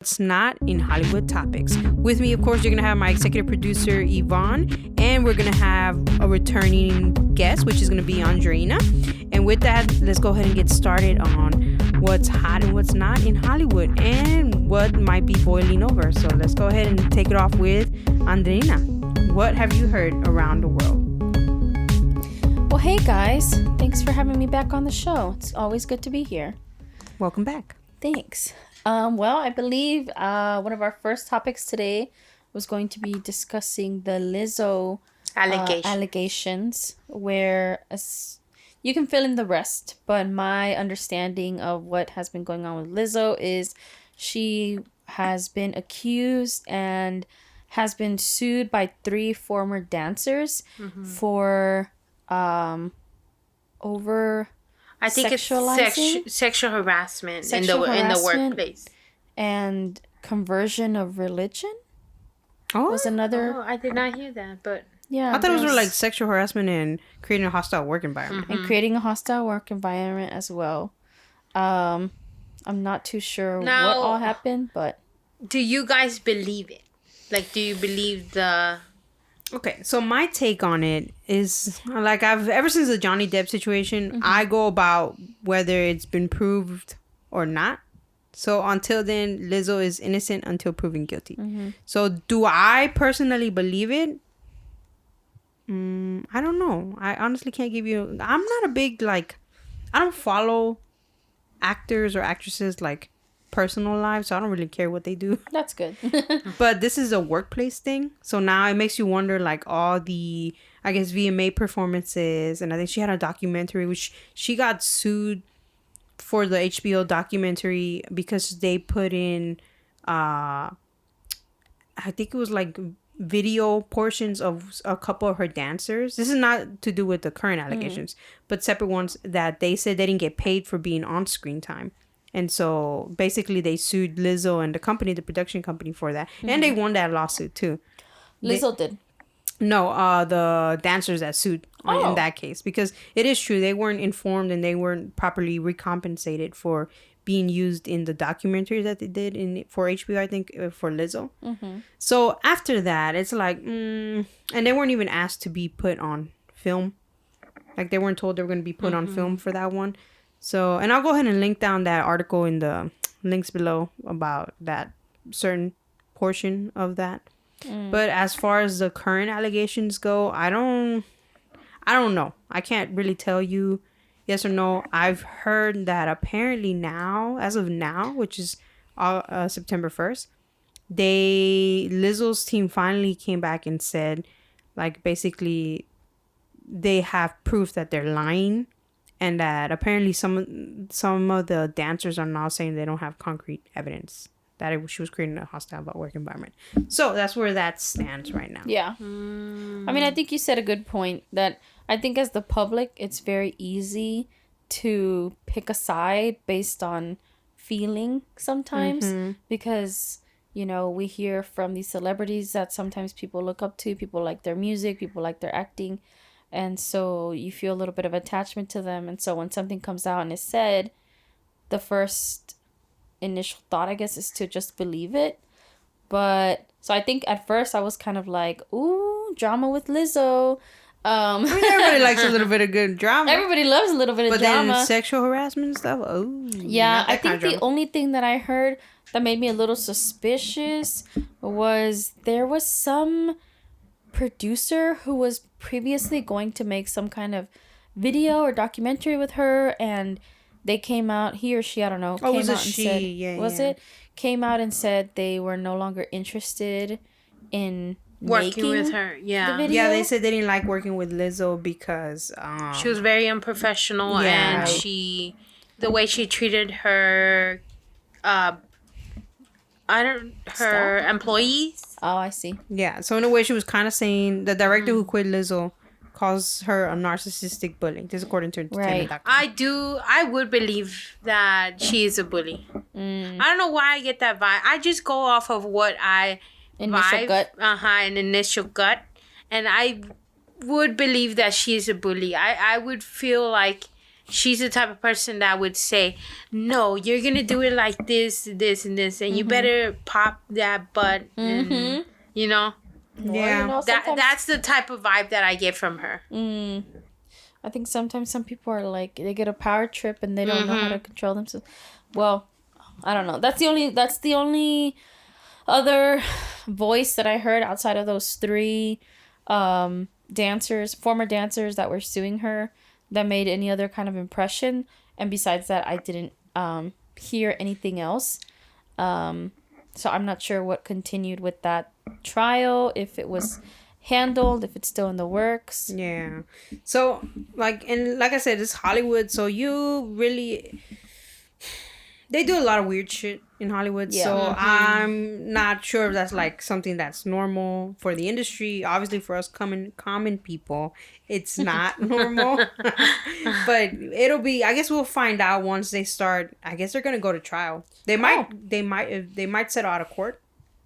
It's not in Hollywood topics. With me, of course, you're going to have my executive producer, Yvonne, and we're going to have a returning guest, which is going to be Andreina. And with that, let's go ahead and get started on what's hot and what's not in Hollywood and what might be boiling over. So let's go ahead and take it off with Andreina. What have you heard around the world? Well, hey guys, thanks for having me back on the show. It's always good to be here. Welcome back. Thanks. Well, I believe one of our first topics today was going to be discussing the Lizzo allegations, where you can fill in the rest. But my understanding of what has been going on with Lizzo is she has been accused and has been sued by 3 former dancers for over... I think it's sexual harassment in the workplace. And conversion of religion was another... Oh, I did not hear that, but... Yeah, I thought it was like sexual harassment and creating a hostile work environment. And creating a hostile work environment as well. I'm not too sure what all happened, but... Do you guys believe it? Like, do you believe the... Okay, so my take on it is, like, ever since the Johnny Depp situation, I go about whether it's been proved or not. So until then, Lizzo is innocent until proven guilty. So do I personally believe it? I don't know. I honestly can't give you... I'm not a big, like... I don't follow actors or actresses, like, personal lives, so I don't really care what they do. That's good. But this is a workplace thing, so now it makes you wonder, like, all the, I guess, VMA performances. And I think she had a documentary which she got sued for, the HBO documentary, because they put in I think it was like video portions of a couple of her dancers. This is not to do with the current allegations, but separate ones that they said they didn't get paid for being on screen time. And so basically they sued Lizzo and the company, the production company, for that. And they won that lawsuit too. Lizzo did? No, the dancers that sued in that case. Because it is true, they weren't informed and they weren't properly recompensated for being used in the documentary that they did for HBO, I think, for Lizzo. So after that, it's like, and they weren't even asked to be put on film. Like, they weren't told they were going to be put on film for that one. So, and I'll go ahead and link down that article in the links below about that certain portion of that. But as far as the current allegations go, I don't know. I can't really tell you yes or no. I've heard that apparently now, as of now, which is September 1st, Lizzo's team finally came back and said, like, basically they have proof that they're lying. And that apparently some of the dancers are now saying they don't have concrete evidence that she was creating a hostile work environment. So that's where that stands right now. Yeah. I mean, I think you said a good point that I think as the public, it's very easy to pick a side based on feeling sometimes. Because, you know, we hear from these celebrities that sometimes people look up to. People like their music. People like their acting. And so you feel a little bit of attachment to them. And so when something comes out and is said, the first initial thought, I guess, is to just believe it. But so I think at first I was kind of like, ooh, drama with Lizzo. I mean, everybody likes a little bit of good drama. Everybody loves a little bit of drama. But then sexual harassment and stuff, yeah, I think the only thing that I heard that made me a little suspicious was there was some producer who was previously going to make some kind of video or documentary with her, and they came out, he or she, I don't know, came out and said, came out and said they were no longer interested in working with her. The video. Yeah, they said they didn't like working with Lizzo because she was very unprofessional, and the way she treated her employees. Oh, I see. Yeah, so in a way she was kind of saying the director who quit Lizzo calls her a narcissistic bully. This is according to entertainment.com. I would believe that she is a bully. I don't know why I get that vibe. I just go off of what an initial gut. And I would believe that she is a bully. I would feel like she's the type of person that would say, no, you're going to do it like this, this, and this, and you better pop that butt. And, you know? Yeah. Well, that's the type of vibe that I get from her. I think sometimes some people are like, they get a power trip and they don't know how to control themselves. Well, I don't know. That's the only other voice that I heard outside of those three former dancers that were suing her that made any other kind of impression. And besides that, I didn't hear anything else. So I'm not sure what continued with that trial, if it was handled, if it's still in the works. Yeah. So, like I said, it's Hollywood, so you really... They do a lot of weird shit in Hollywood, so I'm not sure if that's like something that's normal for the industry. Obviously, for us common people, it's not normal. But it'll be. I guess we'll find out once they start. I guess they're gonna go to trial. They might settle out of court.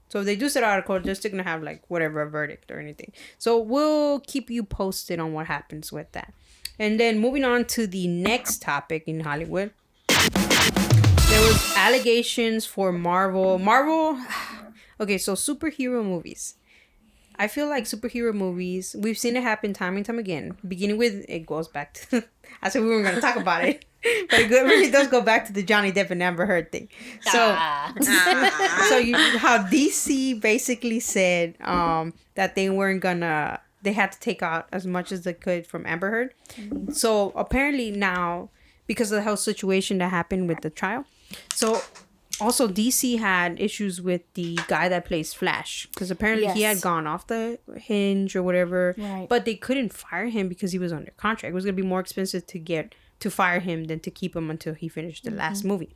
So if they do settle out of court, they're still gonna have like whatever a verdict or anything. So we'll keep you posted on what happens with that. And then moving on to the next topic in Hollywood. There was allegations for Marvel. Okay, so superhero movies. I feel like superhero movies, we've seen it happen time and time again. Beginning with, it goes back to, I said we weren't going to talk about it. But it really does go back to the Johnny Depp and Amber Heard thing. So, how DC basically said that they weren't gonna, they had to take out as much as they could from Amber Heard. Mm-hmm. So apparently now, because of the health situation that happened with the trial, so also DC had issues with the guy that plays Flash, because apparently he had gone off the hinge or whatever, but they couldn't fire him because he was under contract. It was gonna be more expensive to fire him than to keep him until he finished the last movie.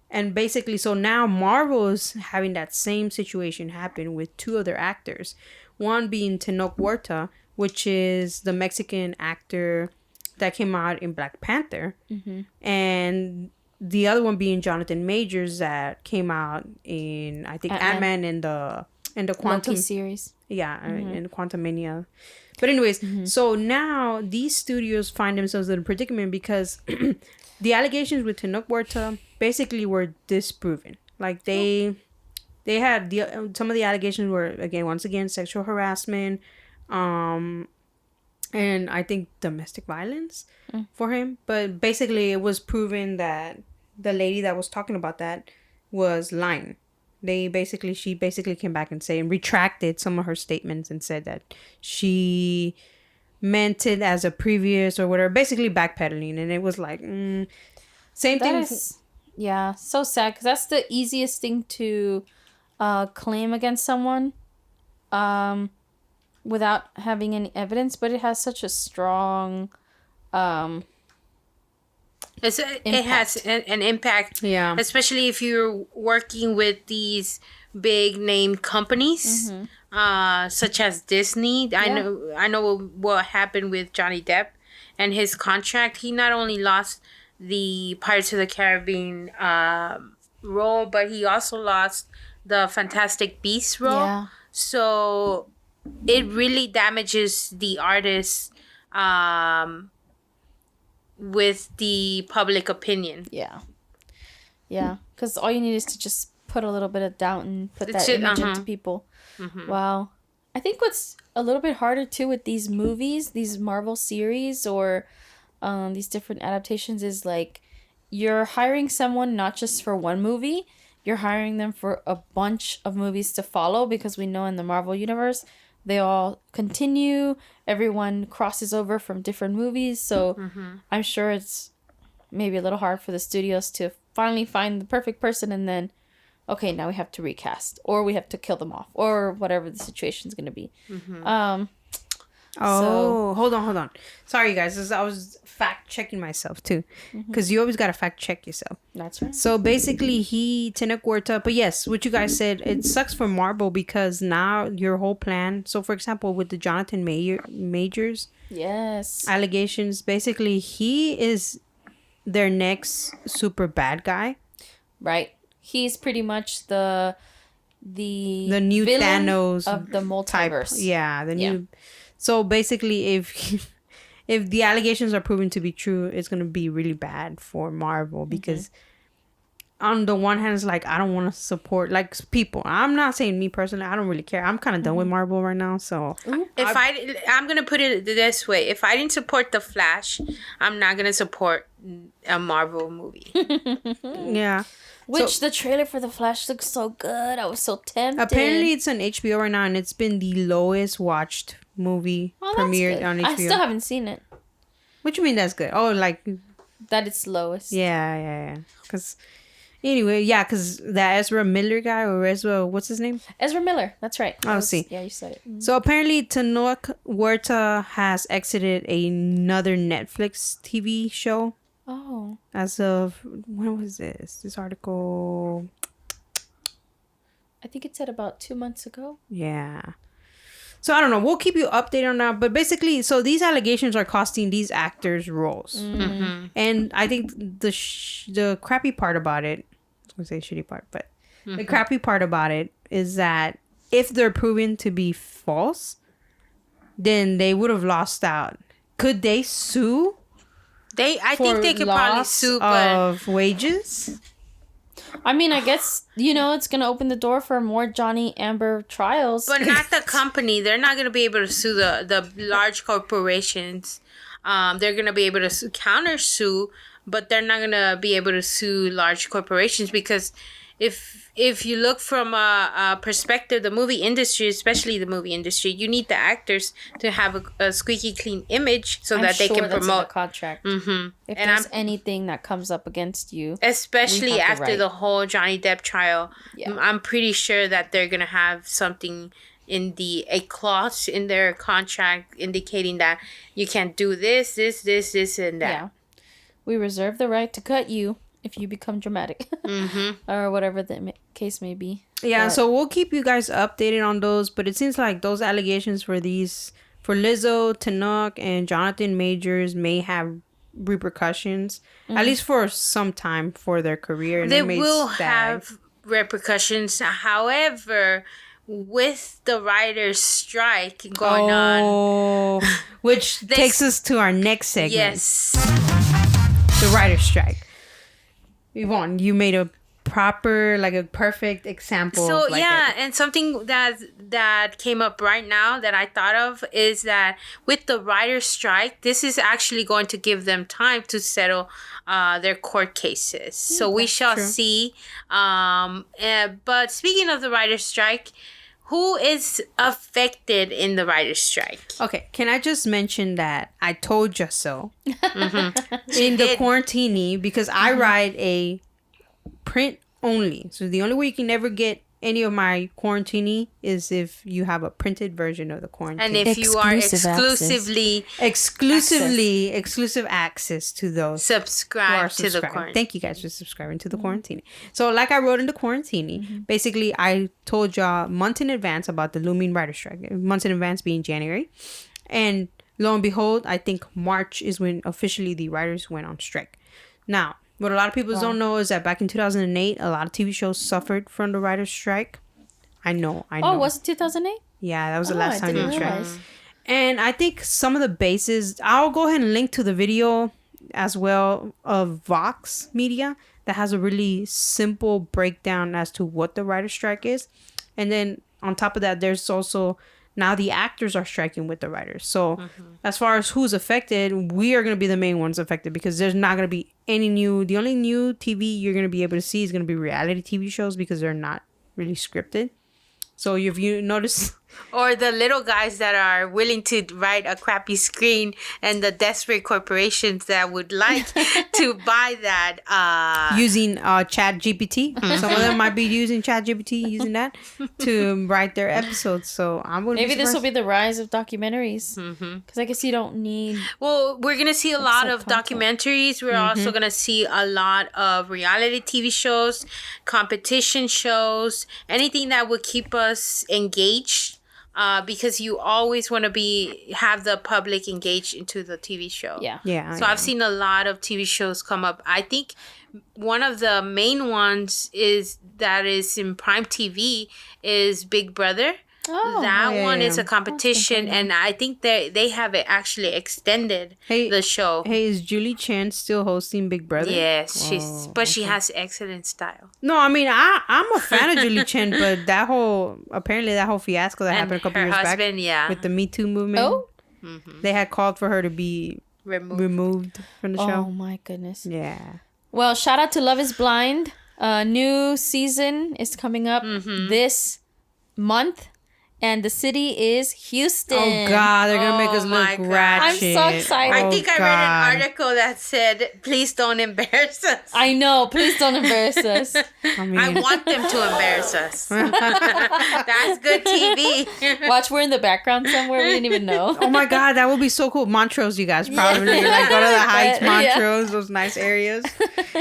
And basically, so now Marvel is having that same situation happen with two other actors. One being Tenoch Huerta, which is the Mexican actor that came out in Black Panther. Mm-hmm. And the other one being Jonathan Majors that came out in, I think, Ant-Man and the Quantum Loki series. Yeah, in Quantumania. But anyways, so now these studios find themselves in a predicament because the allegations with Tenoch Huerta basically were disproven. Like they had some of the allegations were once again sexual harassment, and I think domestic violence for him. But basically, it was proven that the lady that was talking about that was lying. She basically came back and retracted some of her statements and said that she meant it as a previous or whatever, basically backpedaling. And it was like, same thing. Yeah, so sad, because that's the easiest thing to claim against someone without having any evidence, but it has such a strong it has an impact, especially if you're working with these big name companies, such as Disney. I know what happened with Johnny Depp and his contract. He not only lost the Pirates of the Caribbean role, but he also lost the Fantastic Beasts role. So it really damages the artist with the public opinion. Yeah, because all you need is to just put a little bit of doubt and put that image into people. Wow. I think what's a little bit harder too with these movies, these Marvel series or these different adaptations, is like you're hiring someone not just for one movie, you're hiring them for a bunch of movies to follow, because we know in the Marvel universe they all continue. Everyone crosses over from different movies. So I'm sure it's maybe a little hard for the studios to finally find the perfect person and then, okay, now we have to recast or we have to kill them off or whatever the situation's going to be. Hold on. Sorry, you guys. I was fact checking myself too, because you always got to fact check yourself. That's right. So basically, Tenoch Huerta. But yes, what you guys said, it sucks for Marvel because now your whole plan. So for example, with the Jonathan Majors, allegations. Basically, he is their next super bad guy. Right. He's pretty much the new Thanos of the multiverse. Type. Yeah, the new. So basically, if the allegations are proven to be true, it's gonna be really bad for Marvel because on the one hand, it's like I don't want to support like people. I'm not saying me personally. I don't really care. I'm kind of done with Marvel right now. So I'm gonna put it this way: if I didn't support the Flash, I'm not gonna support a Marvel movie. Yeah. Which the trailer for the Flash looks so good. I was so tempted. Apparently, it's on HBO right now, and it's been the lowest watched movie premiered on HBO. I still haven't seen it. What you mean that's good? Oh, like that it's lowest. Yeah. Because anyway, because that Ezra Miller guy or what's his name? Ezra Miller. That's right. See. Yeah, you said it. Mm-hmm. So apparently, Tenoch Huerta has exited another Netflix TV show. Oh. As of when was this? This article. I think it said about 2 months ago. Yeah. So I don't know. We'll keep you updated on that. But basically, so these allegations are costing these actors roles. Mm-hmm. And I think the crappy part about it, I was going to say shitty part, but the crappy part about it is that if they're proven to be false, then they would have lost out. Could they sue? I think they could probably sue, of wages. I mean, I guess it's gonna open the door for more Johnny Amber trials, but not the company. They're not gonna be able to sue the large corporations. They're gonna be able to counter sue, but they're not gonna be able to sue large corporations because if you look from a perspective, the movie industry, especially the movie industry, you need the actors to have a squeaky clean image so that they can promote. In the contract. Mm-hmm. If there's anything that comes up against you, especially after the whole Johnny Depp trial, I'm pretty sure that they're gonna have something in a clause in their contract indicating that you can't do this, and that. Yeah, we reserve the right to cut you if you become dramatic or whatever the case may be. Yeah, so we'll keep you guys updated on those, but it seems like those allegations for Lizzo, Tenoch, and Jonathan Majors may have repercussions, at least for some time for their career. And they will have repercussions. However, with the writers' strike going on, which takes us to our next segment. Yes, the writers' strike. Yvonne, you made a perfect example. So and something that came up right now that I thought of is that with the writer's strike, this is actually going to give them time to settle their court cases. So we shall see. But speaking of the writer's strike, who is affected in the writer's strike? Okay, can I just mention that I told you so in the Quarantini because I write a print only. So the only way you can never get any of my Quarantini is if you have a printed version of the Quarantini. And if you are exclusive access to those. Subscribe to the Quarantini. Thank you guys for subscribing to the Quarantini. So like I wrote in the Quarantini, basically I told y'all months in advance about the looming writer strike. Months in advance being January. And lo and behold, I think March is when officially the writers went on strike. Now, what a lot of people don't know is that back in 2008, a lot of TV shows suffered from the writer's strike. I know. Oh, was it 2008? Yeah, that was the last time they strike. And I think some of the bases, I'll go ahead and link to the video as well of Vox Media that has a really simple breakdown as to what the writer's strike is. And then on top of that, there's also now the actors are striking with the writers. So as far as who's affected, we are going to be the main ones affected because there's not going to be any the only new TV you're going to be able to see is going to be reality TV shows because they're not really scripted. So if you notice... Or the little guys that are willing to write a crappy screen and the desperate corporations that would like to buy that. Using Chat GPT. Some of them might be using Chat GPT, using that to write their episodes. So I'm going to Maybe this will be the rise of documentaries. Because I guess you don't need... Well, we're going to see a lot of documentaries. We're also going to see a lot of reality TV shows, competition shows, anything that would keep us engaged. Because you always want to have the public engaged into the TV show. Yeah. So I've seen a lot of TV shows come up. I think one of the main ones is in Prime TV is Big Brother. That one is a competition, and I think they have it actually extended the show. Hey, is Julie Chen still hosting Big Brother? Yes, she has excellent style. No, I mean I'm a fan of Julie Chen, but that whole fiasco that happened a couple years back with the Me Too movement. Oh, they had called for her to be removed from the show. Oh my goodness. Yeah. Well, shout out to Love Is Blind. New season is coming up this month. And the city is Houston. Oh, God. They're going to make us look ratchet. I'm so excited. I think I read an article that said, please don't embarrass us. I know. Please don't embarrass us. I want them to embarrass us. That's good TV. Watch, we're in the background somewhere. We didn't even know. Oh, my God. That would be so cool. Montrose, you guys, probably. Like, go to the Heights, Montrose, those nice areas.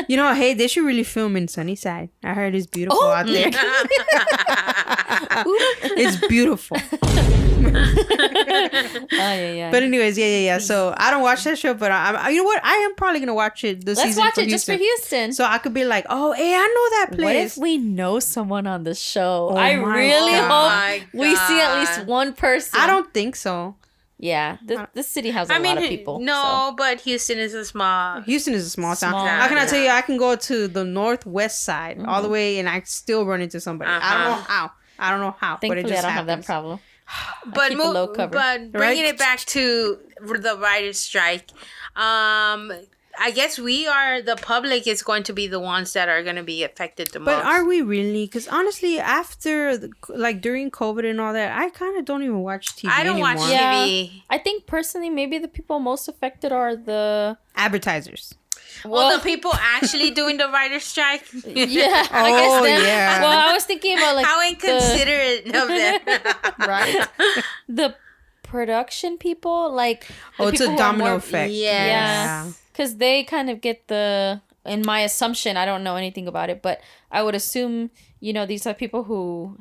You know, hey, they should really film in Sunnyside. I heard it's beautiful out there. It's beautiful. But anyways, yeah. So I don't watch that show, but you know what? I am probably gonna watch it. Let's watch it just for Houston. So I could be like, oh, hey, I know that place. What if we know someone on the show? I really hope we see at least one person. I don't think so. Yeah, this city has a lot of people. No, but Houston is a small town. How can I tell you? I can go to the northwest side all the way, and I still run into somebody. I don't know how. Thankfully, but it just I don't happens. have that problem. But bringing it back to the writer's strike, I guess we are, the public is going to be the ones that are going to be affected the most. But are we really? Because honestly, after, during COVID and all that, I kind of don't even watch TV I don't anymore. watch TV. Yeah, I think personally, maybe the people most affected are the advertisers. Well, the people actually doing the writer's strike. Yeah, I guess them. Yeah. Well, I was thinking about how inconsiderate of them, right? The production people, it's a domino effect. Yeah, because they kind of get in my assumption, I don't know anything about it, but I would assume, these are people who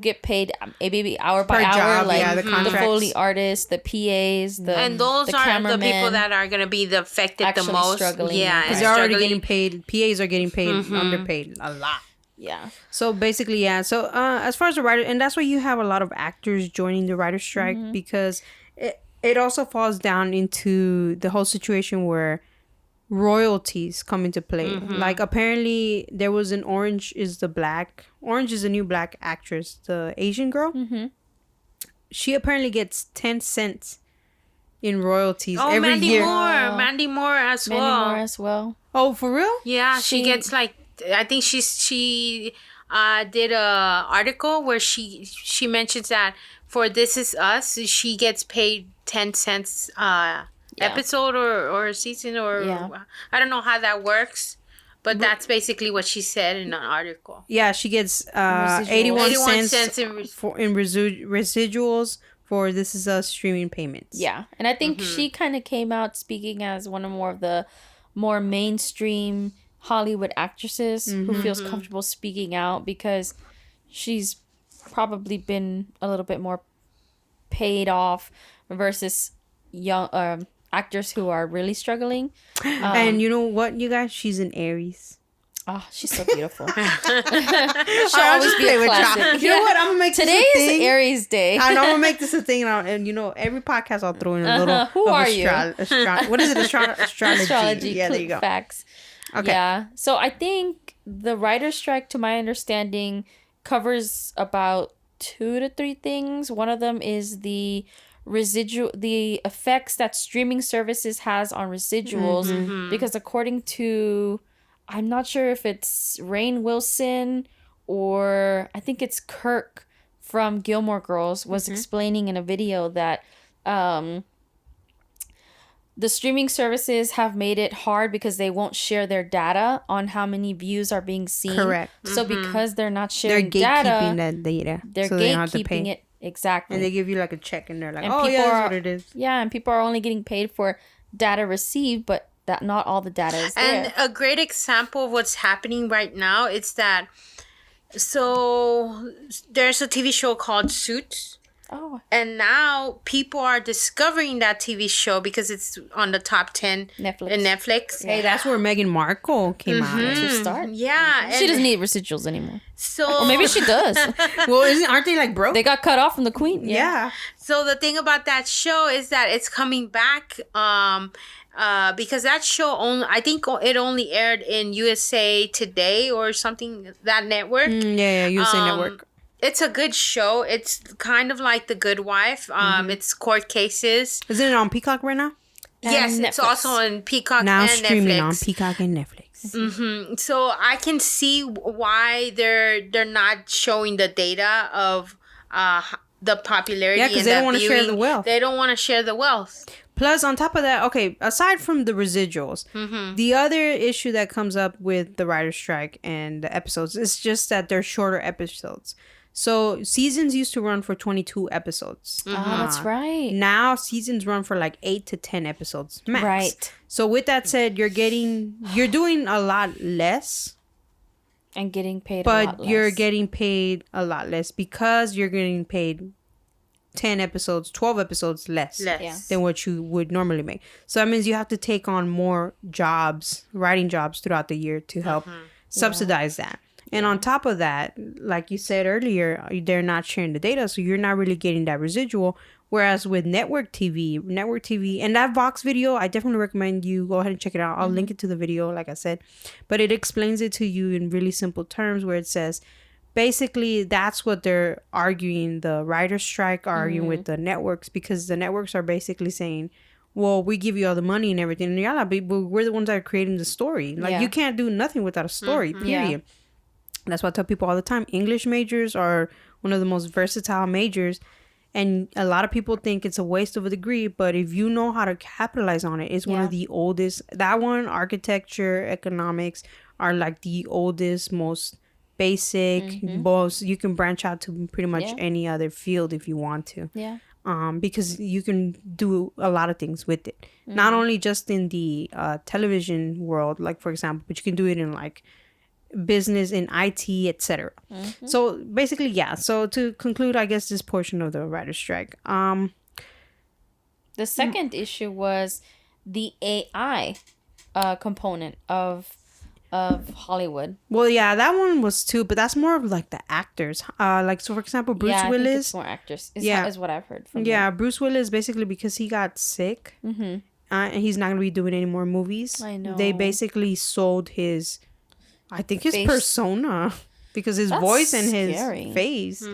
get paid maybe hour by hour, the Foley artists, the PAs, and those are the people that are going to be affected the most. Struggling. Yeah, because they're already getting paid. PAs are getting paid underpaid a lot. Yeah. So basically, yeah. So as far as the writer, and that's why you have a lot of actors joining the writer's strike, because it also falls down into the whole situation where royalties come into play. Like apparently there was an Orange is the new black actress, the Asian girl. She apparently gets 10 cents in roythroyalties every year. Mandy Moore as well. Oh, for real? Yeah, she gets I think she did a article where she mentions that for This Is Us, she gets paid 10 cents episode or season I don't know how that works, but that's basically what she said in an article. Yeah, she gets 81 cents in residuals for This Is Us streaming payments. Yeah, and I think she kind of came out speaking as one of the more mainstream Hollywood actresses who feels comfortable speaking out, because she's probably been a little bit more paid off versus young actors who are really struggling. And you know what, you guys? She's an Aries. Oh, she's so beautiful. She'll always be a classic. You know what? I'm gonna make today this a thing. Is Aries Day. I know I'm gonna make this a thing, and every podcast I'll throw in a little. Who are you? What is it? Astrology. Yeah, there you go. Facts. Okay. Yeah. So I think the writer's strike, to my understanding, covers about 2 to 3 things. One of them is the effects that streaming services has on residuals, because according to, I'm not sure if it's Rainn Wilson or I think it's Kirk from Gilmore Girls was explaining in a video that the streaming services have made it hard because they won't share their data on how many views are being seen. Correct. So because they're not sharing they're gatekeeping that data. They're gatekeeping it. Exactly. And they give you a check and they're like, and that's what it is. Yeah, and people are only getting paid for data received, but that not all the data is there. And a great example of what's happening right now is that, so there's a TV show called Suits. Oh. And now people are discovering that TV show because it's on the top 10 Netflix. in Netflix. Hey, that's where Meghan Markle came out. That's her start. Yeah. She doesn't need residuals anymore. So, Or maybe she does. Well, aren't they like broke? They got cut off from the Queen. Yeah. So the thing about that show is that it's coming back because that show I think it only aired in USA Today or something, that network. Yeah, USA Network. It's a good show. It's kind of like The Good Wife. It's court cases. Isn't it on Peacock right now? Yes, Netflix. it's also on Peacock Now and streaming Netflix. on Peacock and Netflix. So I can see why they're not showing the data of the popularity. Yeah, because they don't want to share the wealth. They don't want to share the wealth. Plus, on top of that, okay, aside from the residuals, the other issue that comes up with the writer's strike and the episodes is just that they're shorter episodes. So seasons used to run for 22 episodes. Oh, that's right. Now seasons run for like 8 to 10 episodes max. Right. So with that said, you're doing a lot less. And getting paid a lot less. But you're getting paid a lot less because you're getting paid 10 episodes, 12 episodes less than what you would normally make. So that means you have to take on more jobs, writing jobs throughout the year to help subsidize that. And on top of that, like you said earlier, they're not sharing the data, so you're not really getting that residual. Whereas with network TV, and that Vox video, I definitely recommend you go ahead and check it out. I'll link it to the video, like I said. But it explains it to you in really simple terms where it says, basically, that's what they're arguing, the writer's strike arguing with the networks, because the networks are basically saying, well, we give you all the money and everything. And we're the ones that are creating the story. Like, you can't do nothing without a story, period. Yeah. That's what I tell people all the time. English majors are one of the most versatile majors. And a lot of people think it's a waste of a degree. But if you know how to capitalize on it, it's one of the oldest. That one, architecture, economics are like the oldest, most basic. Most, you can branch out to pretty much any other field if you want to. Yeah. Because you can do a lot of things with it. Not only just in the television world, like for example, but you can do it in like business, in IT, etc. So basically, yeah. So to conclude, I guess this portion of the writer's strike. The second issue was the AI component of Hollywood. Well, yeah, that one was too, but that's more of like the actors. Like, so for example, Bruce Willis. Think it's more actors. Is what I've heard from them. Bruce Willis, basically because he got sick, and he's not gonna be doing any more movies. I know. They basically sold his persona, because his voice and his face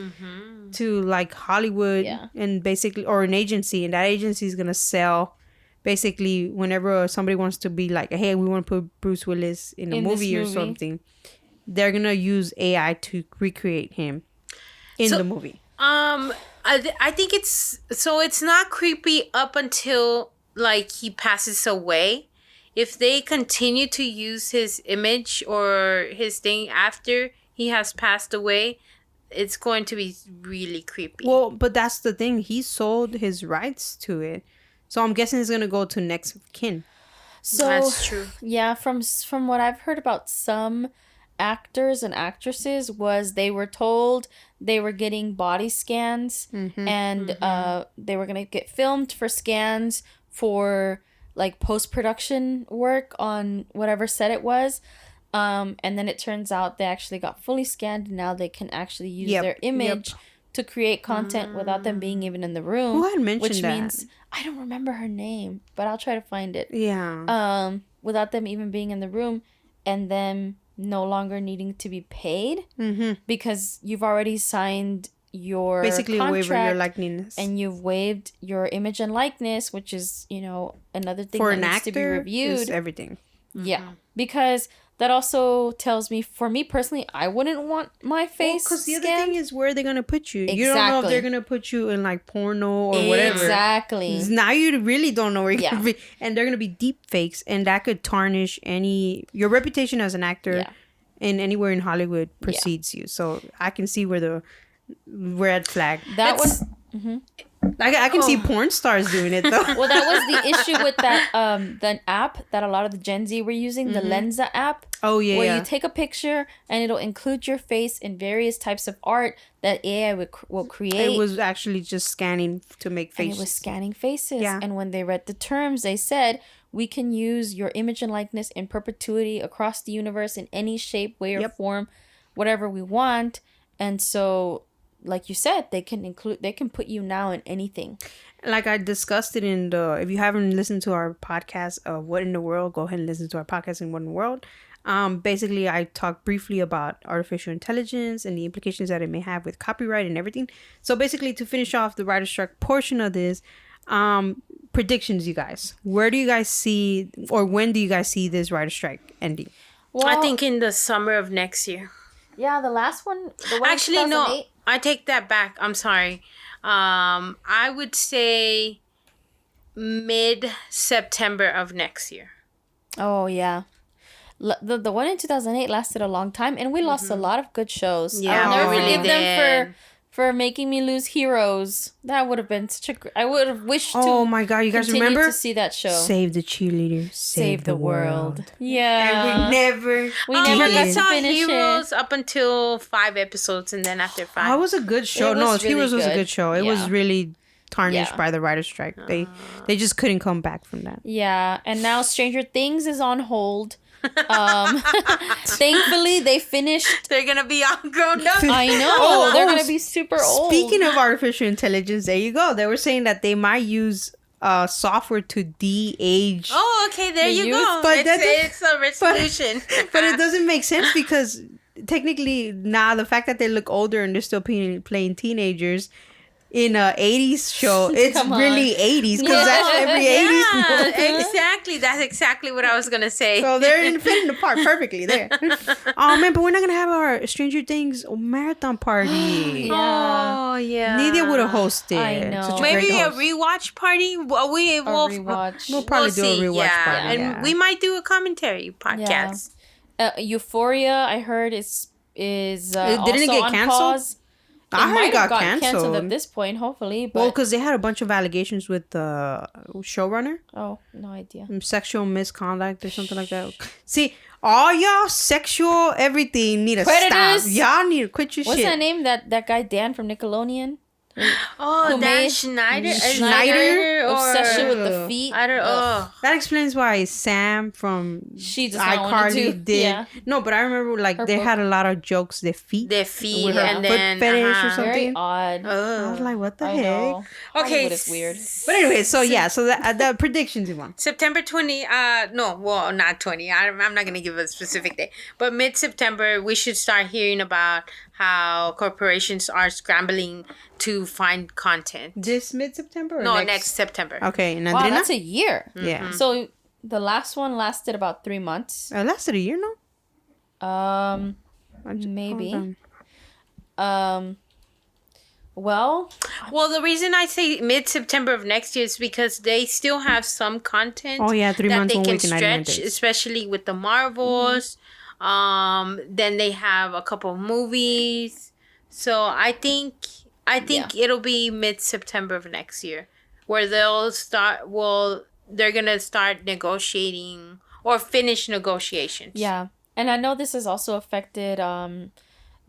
to like Hollywood and basically, or an agency, and that agency is gonna sell. Basically, whenever somebody wants to be like, hey, we want to put Bruce Willis in a movie or something, they're gonna use AI to recreate him in the movie. I think it's not creepy up until like he passes away. If they continue to use his image or his thing after he has passed away, it's going to be really creepy. Well, but that's the thing. He sold his rights to it. So I'm guessing it's going to go to next of kin. So that's true. Yeah, from what I've heard about some actors and actresses was they were told they were getting body scans and they were going to get filmed for scans for like post-production work on whatever set it was. And then it turns out they actually got fully scanned and now they can actually use their image to create content without them being even in the room. Who had mentioned which that? Means I don't remember her name, but I'll try to find it. Yeah. Without them even being in the room and them no longer needing to be paid because you've already signed your basically contract, waiver your likeness, and you've waived your image and likeness, which is another thing for that an needs actor to be reviewed. is everything. Yeah, because that also tells me, for me personally, I wouldn't want my face because the scanned. other thing is where they're gonna put you. Exactly. You don't know if they're gonna put you in like porno or whatever. Exactly. Now you really don't know where you're gonna be, and they're gonna be deep fakes, and that could tarnish your reputation as an actor, and anywhere in Hollywood precedes you. So I can see where the red flag. That one. I can see porn stars doing it though. Well, that was the issue with that the app that a lot of the Gen Z were using, the Lensa app. Oh yeah. Where you take a picture and it'll include your face in various types of art that AI will create. It was actually just scanning to make faces. And it was scanning faces. Yeah. And when they read the terms, they said, we can use your image and likeness in perpetuity across the universe in any shape, way, or form, whatever we want. And so, like you said, they can put you now in anything. Like I discussed it in if you haven't listened to our podcast, What in the World, go ahead and listen to our podcast in What in the World. Basically, I talked briefly about artificial intelligence and the implications that it may have with copyright and everything. So basically, to finish off the writer's strike portion of this, predictions, you guys. Where do you guys see, or when do you guys see this writer's strike ending? Well, I think in the summer of next year. Yeah, the last one. The one actually, no, I take that back. I'm sorry. I would say mid-September of next year. Oh yeah. The one in 2008 lasted a long time, and we lost a lot of good shows. Yeah, I'll never forgive them for making me lose heroes. That would have been such a. I would have wished to. Oh my God, you guys remember to see that show? Save the cheerleader, save the world. Yeah, and we never got to saw finish Heroes up until 5 episodes, and then after 5. That was a good show. Heroes was a good show. It was really tarnished by the writer's strike. They just couldn't come back from that. Yeah, and now Stranger Things is on hold. Thankfully they finished. They're gonna be all grown up. I know. They're gonna be super old. Speaking of artificial intelligence, there you go. They were saying that they might use software to de-age. Oh, okay, there you go. But it's a resolution. But it doesn't make sense because technically now the fact that they look older and they're still playing teenagers in a 80s show, it's really 80s because that's every 80s movie. Exactly. That's exactly what I was gonna say. So they're fitting the part perfectly there. Oh man, but we're not gonna have our Stranger Things marathon party. Yeah. Oh yeah. Neither would have hosted. I know. Maybe a rewatch party. We'll probably do a rewatch party. And we might do a commentary podcast. Yeah. Euphoria, I heard is didn't also it get on canceled? pause. I heard it got canceled at this point, hopefully. But... Well, because they had a bunch of allegations with the showrunner. Oh, no idea. Sexual misconduct or something like that. See, all y'all sexual everything need to Predators. stop. Y'all need to quit your shit. What's that name? That guy Dan from Nickelodeon? Dan Schneider. Obsession with the feet. I don't know. That explains why Sam from iCarly did. Yeah. No, but I remember they had a lot of jokes. Their feet and then foot fetish or something. Very odd. I was like, what the heck? Okay, it's weird. But anyway, so the predictions, Yvonne. September 20. Not 20. I'm not gonna give a specific day, but mid-September we should start hearing about how corporations are scrambling to find content. This mid-September? No, next September. Okay. And wow, that's a year. Yeah. So the last one lasted about 3 months. It lasted a year, no? Maybe. Well, the reason I say mid-September of next year is because they still have some content. Oh yeah, 3 months, that 1 they week, can and 99 stretch, days. especially with the Marvels. Then they have a couple of movies. So I think it'll be mid-September of next year where they're gonna start negotiating or finish negotiations. Yeah, and I know this has also affected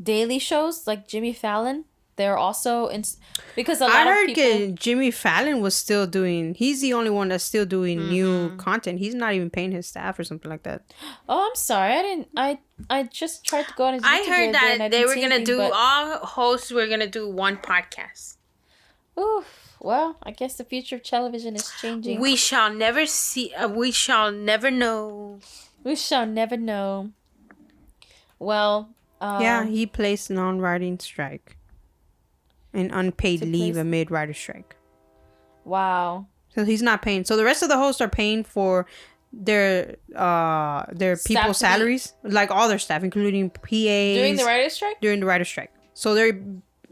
daily shows like Jimmy Fallon. They're also because a lot of people. Jimmy Fallon was still doing. He's the only one that's still doing new content. He's not even paying his staff or something like that. Oh, I'm sorry. I didn't. I just tried to go on his. I heard that they were gonna do all hosts were gonna do one podcast. Oof. Well, I guess the future of television is changing. We shall never see. We shall never know. We shall never know. Well. Yeah, he placed non-writing strike. An unpaid leave amid writer strike. Wow. So he's not paying. So the rest of the hosts are paying for their people's salaries, like all their staff, including PAs. During the writer strike? During the writer strike. So they're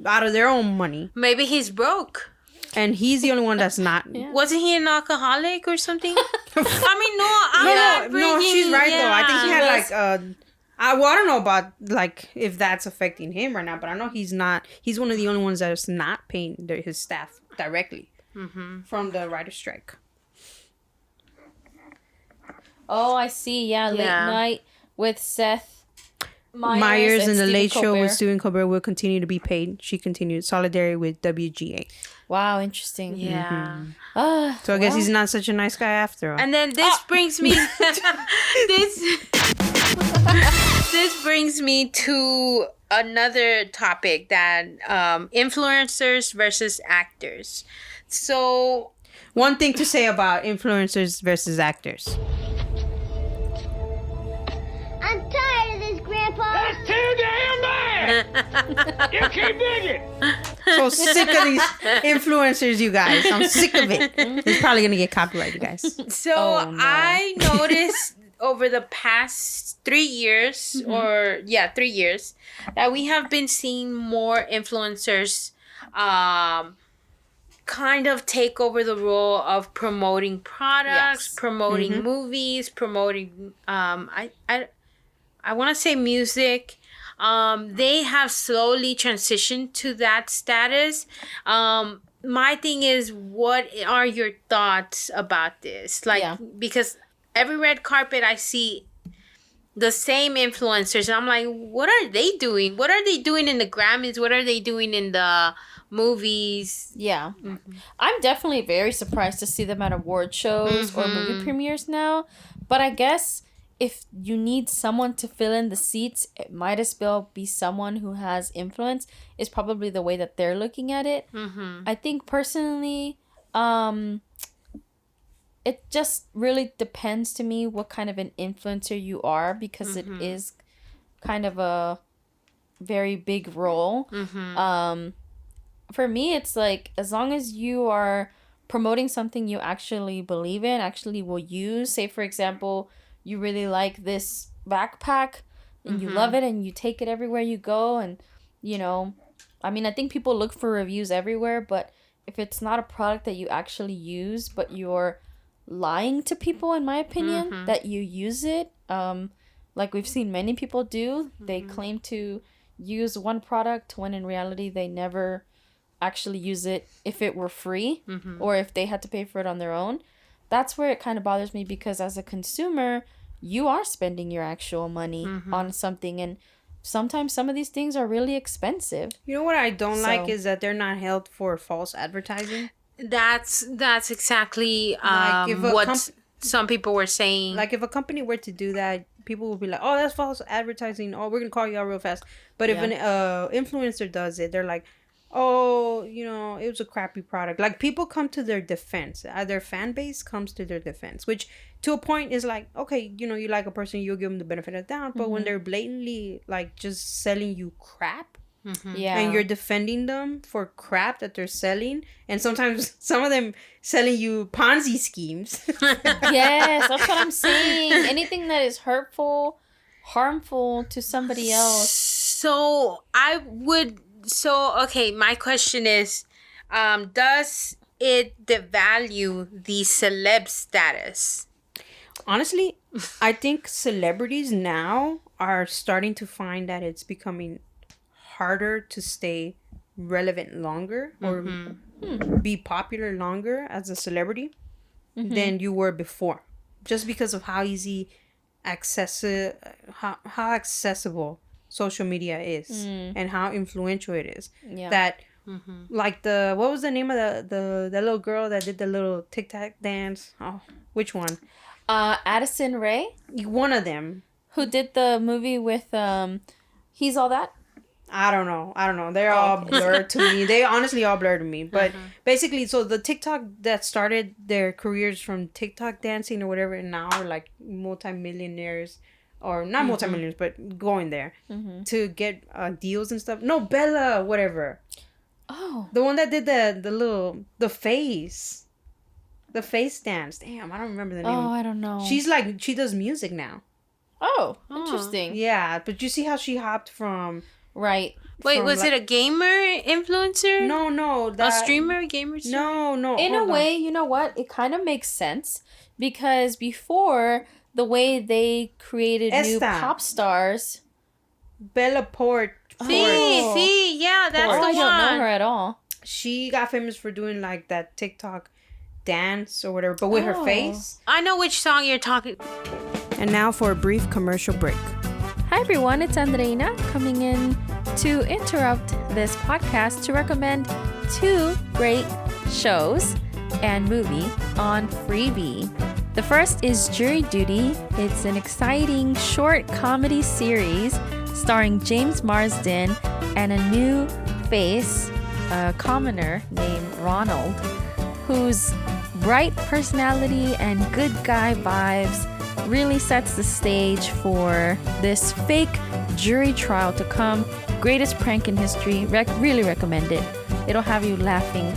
out of their own money. Maybe he's broke. And he's the only one that's not. Yeah. Wasn't he an alcoholic or something? I mean, no, she's right though. I think he had like I don't know about like if that's affecting him right now, but I know he's not. He's one of the only ones that's not paying his staff. directly from the writer's strike. Oh, I see. Yeah, Late Night with Seth Meyers and the Late Show with Stephen Colbert will continue to be paid. She continued. Solidarity with WGA. Wow, interesting. Yeah. So I guess he's not such a nice guy after all. And then this brings me this brings me to another topic, that influencers versus actors. So one thing to say about influencers versus actors. I'm tired of this, Grandpa. That's too damn bad. You keep digging. So sick of these influencers, you guys. I'm sick of it. It's probably gonna get copyrighted, guys. So I noticed over the past 3 years, 3 years, that we have been seeing more influencers kind of take over the role of promoting products, promoting movies, promoting I want to say music. They have slowly transitioned to that status. My thing is, what are your thoughts about this? Because every red carpet I see the same influencers, and I'm like, what are they doing? What are they doing in the Grammys? What are they doing in the movies? Yeah. I'm definitely very surprised to see them at award shows or movie premieres now. But I guess if you need someone to fill in the seats, it might as well be someone who has influence, is probably the way that they're looking at it. I think personally, it just really depends to me what kind of an influencer you are, because it is kind of a very big role. For me, it's like, as long as you are promoting something you actually believe in, actually will use. Say, for example, you really like this backpack and you love it and you take it everywhere you go. And, you know, I mean, I think people look for reviews everywhere, but if it's not a product that you actually use, but you're lying to people, in my opinion, that you use it, like we've seen many people do, they claim to use one product when in reality they never actually use it if it were free or if they had to pay for it on their own. That's where it kind of bothers me, because as a consumer, you are spending your actual money on something, and sometimes some of these things are really expensive. You know what I don't like is that they're not held for false advertising. That's exactly what some people were saying. Like, if a company were to do that, people would be like, oh, that's false advertising. Oh, we're going to call you out real fast. But if an influencer does it, they're like, oh, you know, it was a crappy product. Like, people come to their defense. Their fan base comes to their defense, which to a point is like, okay, you know, you like a person, you'll give them the benefit of the doubt. But when they're blatantly like just selling you crap, and you're defending them for crap that they're selling, and sometimes some of them selling you Ponzi schemes. Yes, that's what I'm saying. Anything that is hurtful, harmful to somebody else. So okay, my question is, does it devalue the celeb status? Honestly, I think celebrities now are starting to find that it's becoming harder to stay relevant longer or be popular longer as a celebrity than you were before, just because of how easy how accessible social media is and how influential it is. That like what was the name of the little girl that did the little TikTok dance? Oh, which one? Addison Rae, one of them, who did the movie with He's All That. I don't know. They're all blurred to me. They honestly all blurred to me. But basically, so the TikTok that started their careers from TikTok dancing or whatever, and now are like multimillionaires, or not multimillionaires, but going there to get deals and stuff. No, Bella, whatever. Oh, the one that did the face dance. Damn, I don't remember the name. Oh, I don't know. She does music now. Oh, interesting. Yeah, but you see how she hopped from. Right. Wait, was it a gamer influencer? No. A streamer, gamer? No. In a way, you know what? It kind of makes sense, because before, the way they created new pop stars. Bella Port. See, yeah, that's the one. I don't know her at all. she got famous for doing like that TikTok dance or whatever, but with her face. I know which song you're talking. And now for a brief commercial break. Hi everyone, it's Andreina coming in to interrupt this podcast to recommend 2 great shows and movie on Freebie. The first is Jury Duty. It's an exciting short comedy series starring James Marsden and a new face, a commoner named Ronald, whose bright personality and good guy vibes really sets the stage for this fake jury trial to come. Greatest prank in history. Really recommend it. It'll have you laughing.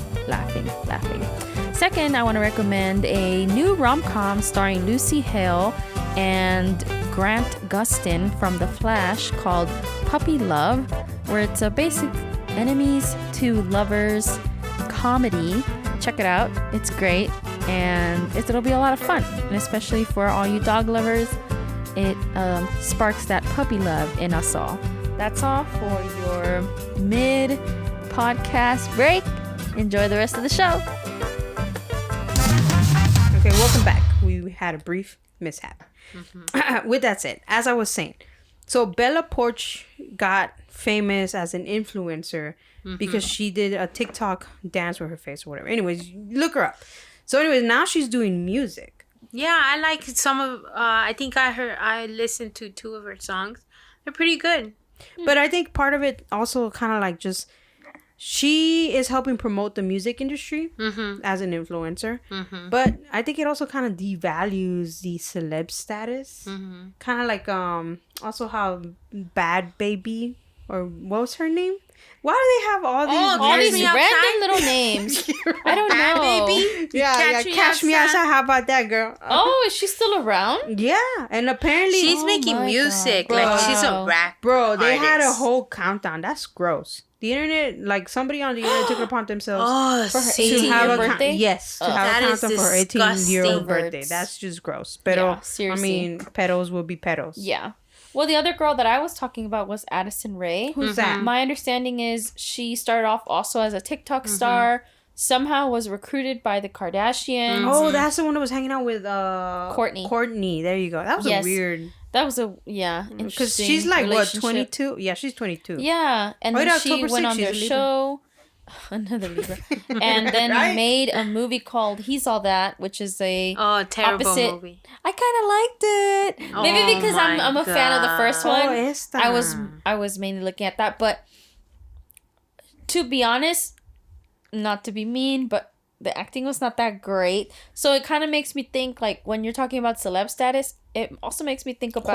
Second, I want to recommend a new rom-com starring Lucy Hale and Grant Gustin from The Flash called Puppy Love, where it's a basic enemies to lovers comedy. Check it out. It's great, and it'll be a lot of fun, and especially for all you dog lovers, it sparks that puppy love in us all. That's all for your mid-podcast break. Enjoy the rest of the show. Okay, welcome back. We had a brief mishap. With that said, as I was saying, so Bella Poarch got famous as an influencer because she did a TikTok dance with her face or whatever. Anyways, look her up. So anyways, now she's doing music. Yeah, I like some of, I think I listened to 2 of her songs. They're pretty good. But I think part of it also kind of like just, she is helping promote the music industry as an influencer. But I think it also kind of devalues the celeb status. Kind of like also how Bad Baby, or what was her name? Why do they have all these random little names? I don't know. Baby? Yeah, Catch Me Outside. How about that, girl? Oh, is she still around? Yeah, and apparently she's making music. God. Like she's a rap. Bro, they artist. had a whole countdown. That's gross. The internet, like somebody on the internet took it upon themselves to have a birthday. Yes, to have a countdown for her 18-year-old birthday. That's just gross. Pero seriously. I mean, pedos will be pedos. Yeah. Well, the other girl that I was talking about was Addison Rae. Who's that? My understanding is she started off also as a TikTok star. Somehow was recruited by the Kardashians. Oh, that's the one that was hanging out with Courtney. Courtney, there you go. That was a weird. That was a interesting. Because she's like what, 22? Yeah, she's 22. Yeah, and then she went on their show. Another Libra. And then made a movie called He's All That, which is a terrible opposite movie. I kind of liked it. Maybe because I'm a fan of the first one. I was mainly looking at that, but to be honest, not to be mean, but the acting was not that great. So it kind of makes me think, like, when you're talking about celeb status, it also makes me think about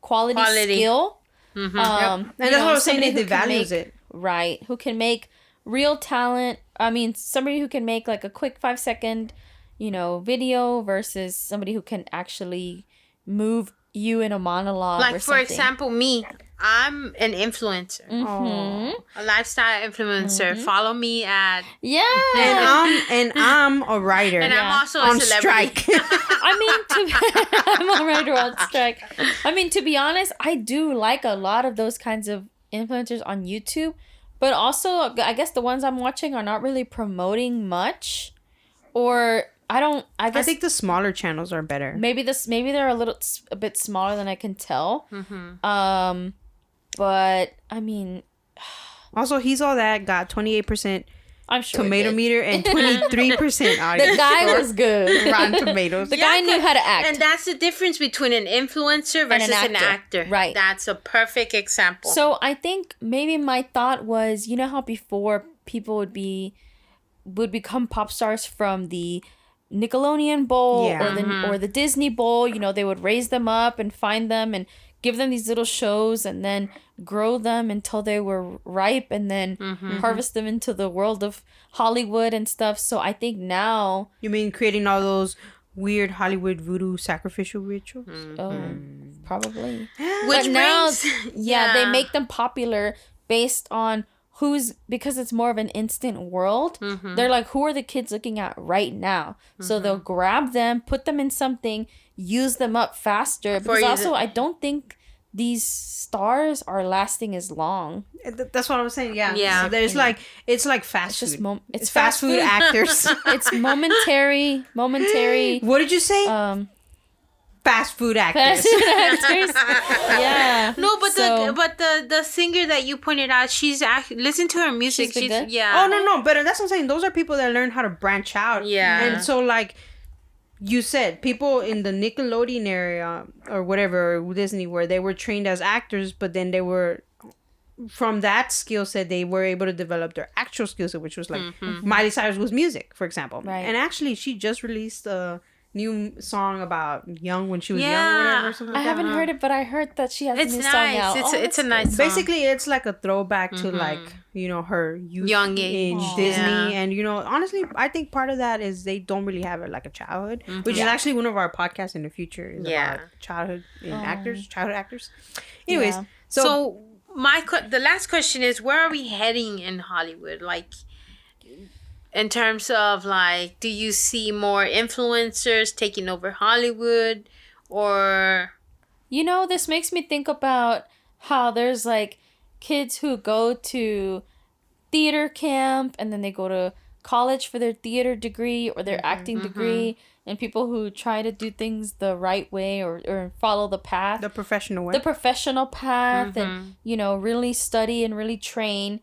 quality skill. And that's what I was saying, it devalues it. Right. Who can make real talent. I mean, somebody who can make like a quick 5-second, video versus somebody who can actually move you in a monologue. Like, or for example, me. I'm an influencer. A lifestyle influencer. Follow me at... Yeah. And I'm a writer. And I'm also on a celebrity. strike. I'm a writer on strike. I mean, to be honest, I do like a lot of those kinds of influencers on YouTube. But also, I guess the ones I'm watching are not really promoting much. Or... I think the smaller channels are better. Maybe they're a bit smaller than I can tell. But I mean, also He's All That got 28%. I'm sure tomato meter and 23% audience. The guy was good. Rotten Tomatoes. The guy knew how to act. And that's the difference between an influencer versus an actor. Right. That's a perfect example. So I think maybe my thought was, how before people would become pop stars from the Nickelodeon Bowl or the Disney Bowl, they would raise them up and find them and give them these little shows and then grow them until they were ripe and then harvest them into the world of Hollywood and stuff. So I think now... You mean creating all those weird Hollywood voodoo sacrificial rituals? Probably. Which now, they make them popular based on because it's more of an instant world. They're like, who are the kids looking at right now? So they'll grab them, put them in something, use them up faster. Because also, I don't think these stars are lasting as long. That's what I was saying. Yeah. Yeah. So there's like it's like fast It's food. just It's fast food actors. It's momentary. What did you say? Fast food actors. Fast food actors. Yeah. No, but the singer that you pointed out, she's actually listen to her music. She's been good? Yeah. Oh no, but that's what I'm saying. Those are people that learn how to branch out. Yeah. And so like you said, people in the Nickelodeon area or whatever, Disney, where they were trained as actors, but then they were from that skill set, they were able to develop their actual skill set, which was like Miley Cyrus was music, for example. Right. And actually, she just released a new song about young when she was young or whatever. Something I like haven't that. heard it, but I heard that she has It's a new nice. song out. It's a nice song. Basically, it's like a throwback to like, you know, her youth Young age. in Aww. Disney. Yeah. And, you know, honestly, I think part of that is they don't really have it like a childhood, which is actually one of our podcasts in the future is about childhood actors. Anyways, Yeah. so the last question is, where are we heading in Hollywood? Like, in terms of like, do you see more influencers taking over Hollywood, or You know, this makes me think about how there's like kids who go to theater camp and then they go to college for their theater degree or their acting degree, and people who try to do things the right way or follow the path, the professional way. the professional path, and, you know, really study and really train.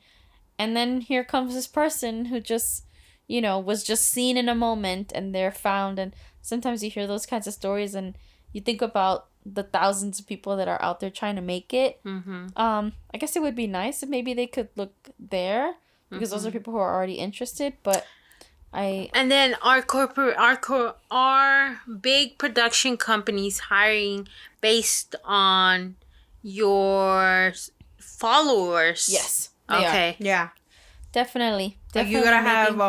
And then here comes this person who just, you know, was just seen in a moment and they're found. And sometimes you hear those kinds of stories and you think about the thousands of people that are out there trying to make it. I guess it would be nice if maybe they could look there, because those are people who are already interested. But and then our big production companies hiring based on your followers. yes, Okay. yeah. definitely. Like you gotta have making-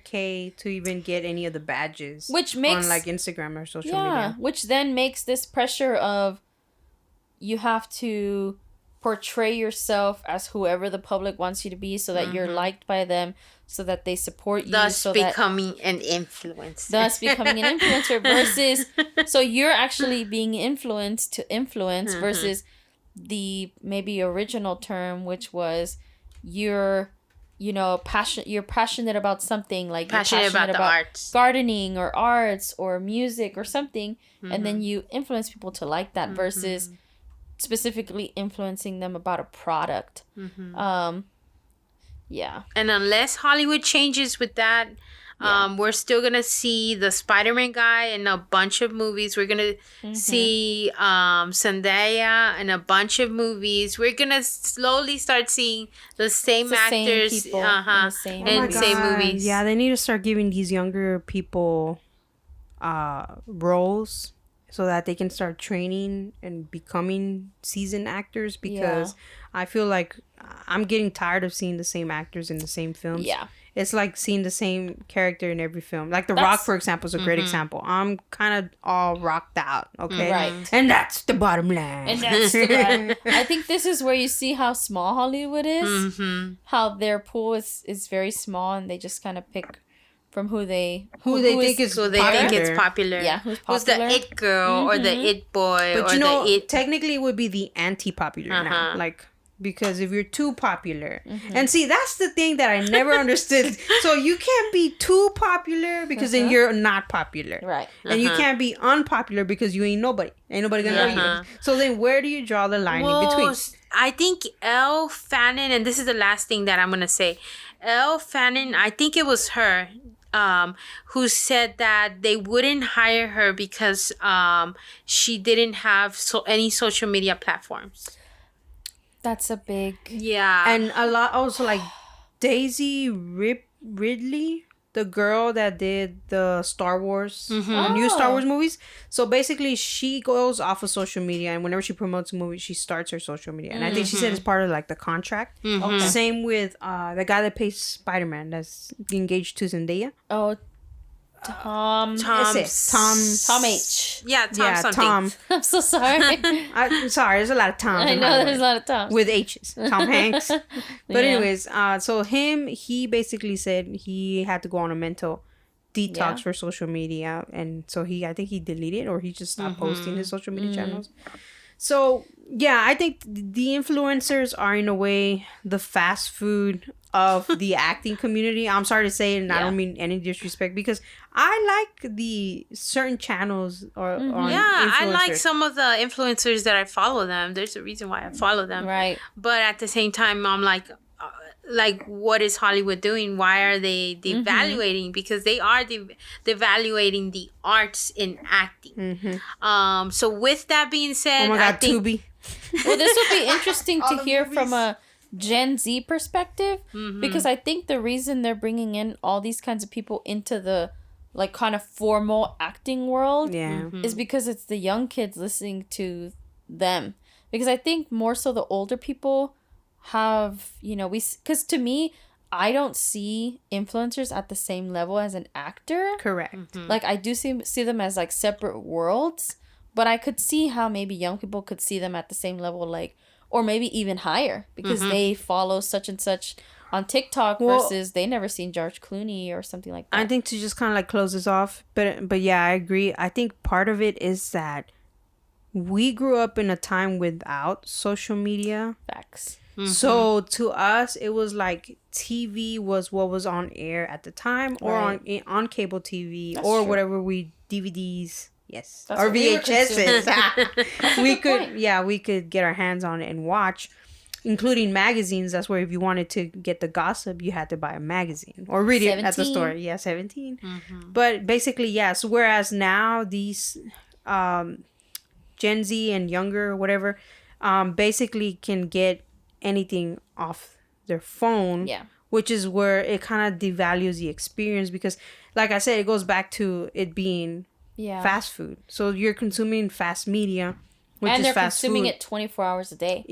100K to even get any of the badges, Which makes- on like Instagram or social yeah, media. which then makes this pressure of you have to portray yourself as whoever the public wants you to be, so that you're liked by them, so that they support you, Thus so becoming an influencer. thus becoming an influencer, versus so you're actually being influenced to influence, versus the maybe original term, which was you're passionate about something, like Passionate you're about the arts. gardening or arts or music or something, and then you influence people to like that, versus specifically influencing them about a product. Yeah. And unless Hollywood changes with that, we're still gonna see the Spider-Man guy in a bunch of movies. We're gonna see Zendaya in a bunch of movies. We're gonna slowly start seeing the same actors people in the same in movies. same movies. Yeah, they need to start giving these younger people roles so that they can start training and becoming seasoned actors, because I feel like I'm getting tired of seeing the same actors in the same films. Yeah. It's like seeing the same character in every film. Like The Rock, for example, is a great example. I'm kind of all rocked out, okay? Right. And that's the bottom line. And that's I think this is where you see how small Hollywood is. How their pool is very small, and they just kind of pick from who they think is So they think it's popular. Yeah, who's Who's the popular. it girl or the it boy But or you know, the it. technically it would be the anti-popular now. Like, because if you're too popular. And see, that's the thing that I never understood. So you can't be too popular because then you're not popular. Right. And you can't be unpopular because you ain't nobody. Ain't nobody gonna know you. So then where do you draw the line in between? I think Elle Fanning, and this is the last thing that I'm gonna say. Elle Fanning, I think it was her, who said that they wouldn't hire her because she didn't have any social media platforms. That's a big... Yeah. And a lot also, like Daisy Ridley, the girl that did the Star Wars, the new Star Wars movies. So basically, she goes off of social media, and whenever she promotes a movie, she starts her social media. And I think she said it's part of like the contract. Same with the guy that plays Spider-Man, that's engaged to Zendaya. Oh, Tom H. Yeah, Tom something. Tom. I'm so sorry. I'm sorry, there's a lot of Toms. I in know Hollywood. there's a lot of Toms. With H's. Tom Hanks. But Yeah. anyways, so he basically said he had to go on a mental detox for social media, and so I think he deleted, or he just stopped posting his social media channels. So Yeah, I think the influencers are in a way the fast food of the acting community. I'm sorry to say it, and I don't mean any disrespect, because I like the certain channels on I like some of the influencers that I follow them. There's a reason why I follow them. Right. But at the same time, I'm like, what is Hollywood doing? Why are they devaluating? Because they are devaluating the arts in acting. So with that being said, oh my God, Tubi. Well, this would be interesting to hear from a Gen Z perspective, because I think the reason they're bringing in all these kinds of people into the like kind of formal acting world is because it's the young kids listening to them. Because I think more so the older people have, because to me, I don't see influencers at the same level as an actor. Correct. Like I do see them as like separate worlds, but I could see how maybe young people could see them at the same level, like, or maybe even higher, because they follow such and such on TikTok versus they never seen George Clooney or something like that. I think to just kind of like close this off, but yeah, I agree. I think part of it is that we grew up in a time without social media. Facts. So to us, it was like TV was what was on air at the time, or on cable TV. That's or true. Whatever DVDs. Yes. That's or VHSs. We could get our hands on it and watch, including magazines. That's where if you wanted to get the gossip, you had to buy a magazine or read 17. It at the store. Yeah, 17. But basically, yes. Whereas now these Gen Z and younger, whatever, basically can get anything off their phone. Yeah. Which is where it kind of devalues the experience, because, like I said, it goes back to it being fast food. So you're consuming fast media, which and is fast food. And they're consuming it 24 hours a day.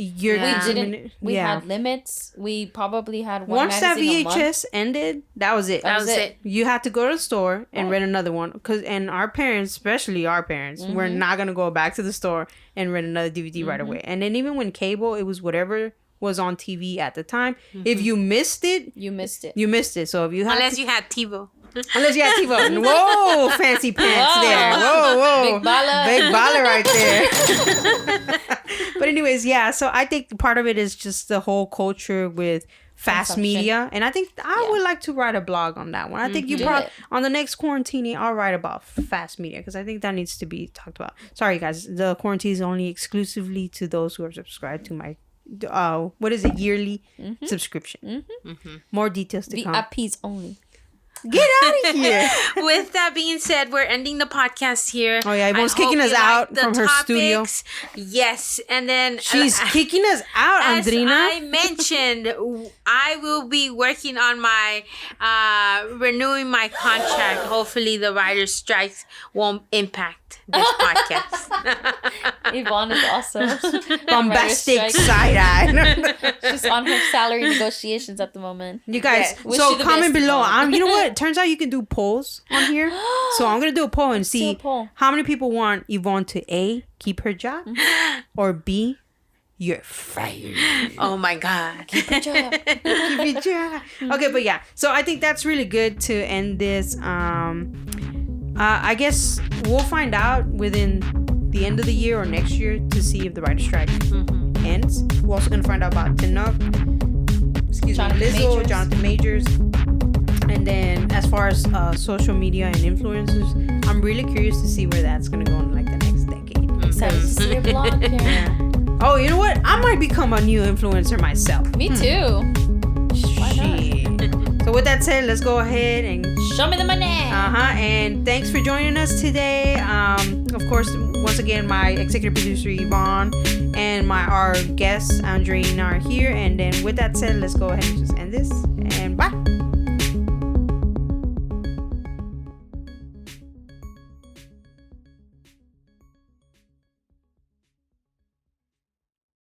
We had limits. We probably had one once that VHS ended, that was it. That was it. You had to go to the store and rent another one. And our parents, especially our parents, were not going to go back to the store and rent another DVD right away. And then even when cable, it was whatever was on TV at the time. If you missed it, you missed it. You missed it. So if you had unless you had TiVo. Unless you had TiVo. Whoa, fancy pants there. Whoa. Big baller right there. But anyways, yeah. So I think part of it is just the whole culture with fast media. And I think I would like to write a blog on that one. I think you probably, on the next quarantine, I'll write about fast media, because I think that needs to be talked about. Sorry, guys. The quarantine is only exclusively to those who are subscribed to my what is it, yearly subscription. More details to come. VIPs only. Get out of here. With that being said, we're ending the podcast here. Oh yeah, Yvonne's kicking us out from her studio. Yes, and then she's kicking us out, Andrina. As I mentioned, I will be working on my renewing my contract. Hopefully the writer's strikes won't impact this podcast. Yvonne is awesome. Bombastic side eye. She's on her salary negotiations at the moment. You guys, so comment below. You know what? Turns out you can do polls on here. So I'm going to do a poll and see how many people want Yvonne to A, keep her job, or B, you're fired. Oh my God. Keep your job. Keep your job. Okay, but yeah. So I think that's really good to end this. I guess we'll find out within the end of the year or next year to see if the writer's strike ends. We're also going to find out about Lizzo, Jonathan Majors. And then as far as social media and influencers, I'm really curious to see where that's going to go in like the next decade. Excited to see your blog here. Yeah. Oh, you know what? I might become a new influencer myself. Me too. Why not? So with that said, let's go ahead and show me the money. And thanks for joining us today. Of course, once again, my executive producer Yvonne and our guest Andrina are here. And then with that said, let's go ahead and just end this.